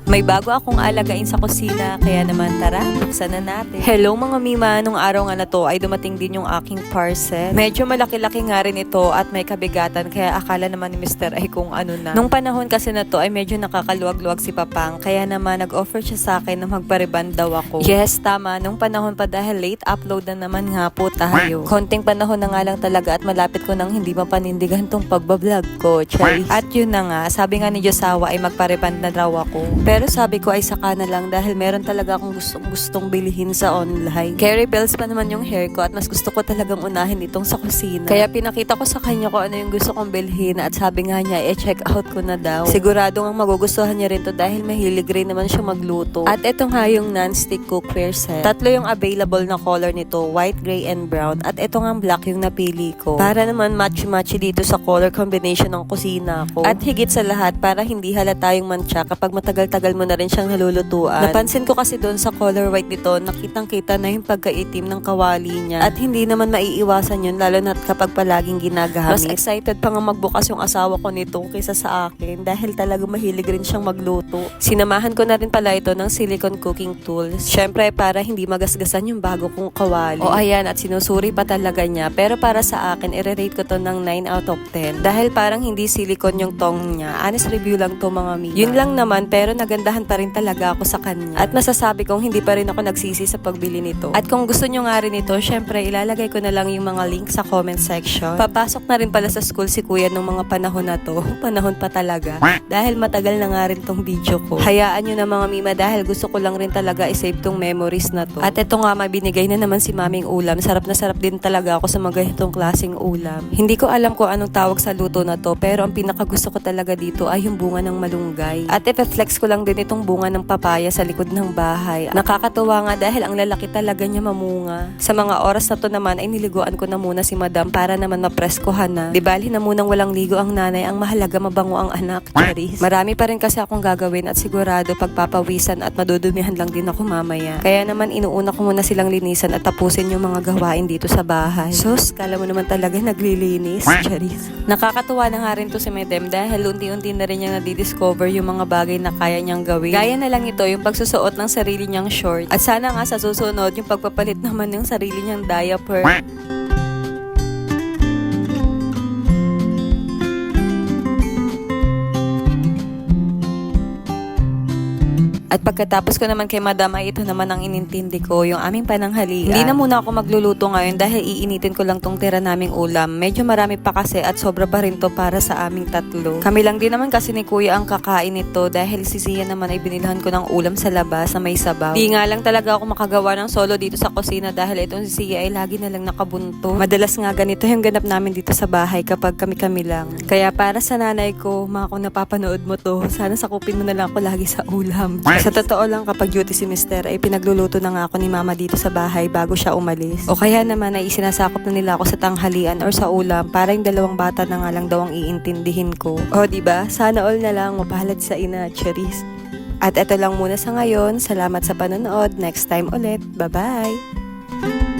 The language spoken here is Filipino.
May bago akong alagain sa kusina, kaya naman tara, buksan na natin. Hello mga mima, nung araw nga na to ay dumating din yung aking parcel. Medyo malaki-laki nga rin ito at may kabigatan, kaya akala naman ni Mr. ay kung ano na. Nung panahon kasi na to ay medyo nakakaluwag-luwag si Papang, kaya naman nag-offer siya sa akin na magpariban daw ako. Yes, tama, nung panahon pa dahil late upload na naman nga po tayo. Konting panahon na nga lang talaga at malapit ko nang hindi mapanindigan tong pagbablog ko, Charis. At yun na nga, sabi nga ni Josawa ay magpariban na daw ako. Pero sabi ko ay saka na lang dahil meron talaga akong gustong bilhin sa online. Carry bells pa naman yung hair ko at mas gusto ko talagang unahin itong sa kusina. Kaya pinakita ko sa kanya kung ano yung gusto kong bilhin at sabi nga niya check out ko na daw. Sigurado nga magugustuhan niya rin to dahil mahilig rin naman siya magluto. At ito nga yung non-stick cookware set. Tatlo yung available na color nito, white, gray, and brown. At ito nga black yung napili ko. Para naman matchy-matchy dito sa color combination ng kusina ko. At higit sa lahat para hindi halata yung mancha kapag matagal-tagal mo na rin siyang nalulutuan. Napansin ko kasi doon sa color white nito, nakitang-kita na yung pagkaitim ng kawali niya. At hindi naman maiiwasan yun, lalo na kapag palaging ginagamit. Mas excited pa nga magbukas yung asawa ko nito kaysa sa akin dahil talaga mahilig rin siyang magluto. Sinamahan ko na rin pala ito ng silicone cooking tools. Syempre para hindi magasgasan yung bago kong kawali. O ayan, at sinusuri pa talaga niya. Pero para sa akin, i-rate ko to ng 9 out of 10. Dahil parang hindi silicone yung tong niya. Honest review lang to mga mima. Yun lang naman, pero nagandahan pa rin talaga ako sa kanya. At masasabi kong hindi pa rin ako nagsisi sa pagbili nito. At kung gusto nyo nga rin ito, syempre ilalagay ko na lang yung mga link sa comment section. Papasok na rin pala sa school si kuya nung mga panahon na to. Panahon pa talaga. Dahil matagal na nga rin tong video ko. Hayaan nyo na mga mima dahil gusto ko lang rin talaga isave tong memories na to. At ito nga mabinigay na naman si maming ulam. Sarap na sarap din talaga ako sa mga ganitong klaseng ulam. Hindi ko alam kung anong tawag sa luto na to, pero ang pinakagusto ko talaga dito ay yung bunga ng malunggay. At i-flex ko lang din itong bunga ng papaya sa likod ng bahay. Nakakatuwa nga dahil ang lalaki talaga niya mamunga. Sa mga oras na to naman ay niliguan ko na muna si madam para naman mapreskohan na. Di bali na munang walang ligo ang nanay, ang mahalaga mabango ang anak. Charis. Marami pa rin kasi akong gagawin at sigurado pagpapawisan at madudumihan lang din ako mamaya. Kaya naman inuuna ko muna silang linisan at tapusin yung mga gawain dito sa bahay. Sus, kala mo naman talaga naglilinis. Charis. Nakakatuwa na nga rin to si madam dahil unti-unti na rin niya nadidiscover yung mga bagay na kaya niyang gawin. Gaya na lang ito yung pagsusuot ng sarili niyang short. At sana nga sa susunod yung pagpapalit naman ng sarili niyang diaper. At pagkatapos ko naman kay madam ay ito naman ang inintindi ko, yung aming pananghalian. Hindi na muna ako magluluto ngayon dahil iinitin ko lang tong tira naming ulam. Medyo marami pa kasi at sobra pa rin to para sa aming tatlo. Kami lang din naman kasi ni kuya ang kakain nito dahil si Zia naman ay binilhan ko ng ulam sa labas na may sabaw. Di nga lang talaga ako makagawa ng solo dito sa kusina dahil itong si Zia ay lagi na lang nakabunto. Madalas nga ganito yung ganap namin dito sa bahay kapag kami-kami lang. Kaya para sa nanay ko, mga kung napapanood mo to, sana sakupin mo na lang ako lagi sa ulam. Sa totoo lang kapag duty si Mister ay pinagluluto na nga ako ni mama dito sa bahay bago siya umalis. O kaya naman ay isinasakop na nila ako sa tanghalian or sa ulam para yung dalawang bata na nga lang daw ang iintindihin ko. O diba? Sana all na lang mapalad sa ina, Charis. At eto lang muna sa ngayon. Salamat sa panonood. Next time ulit. Bye-bye!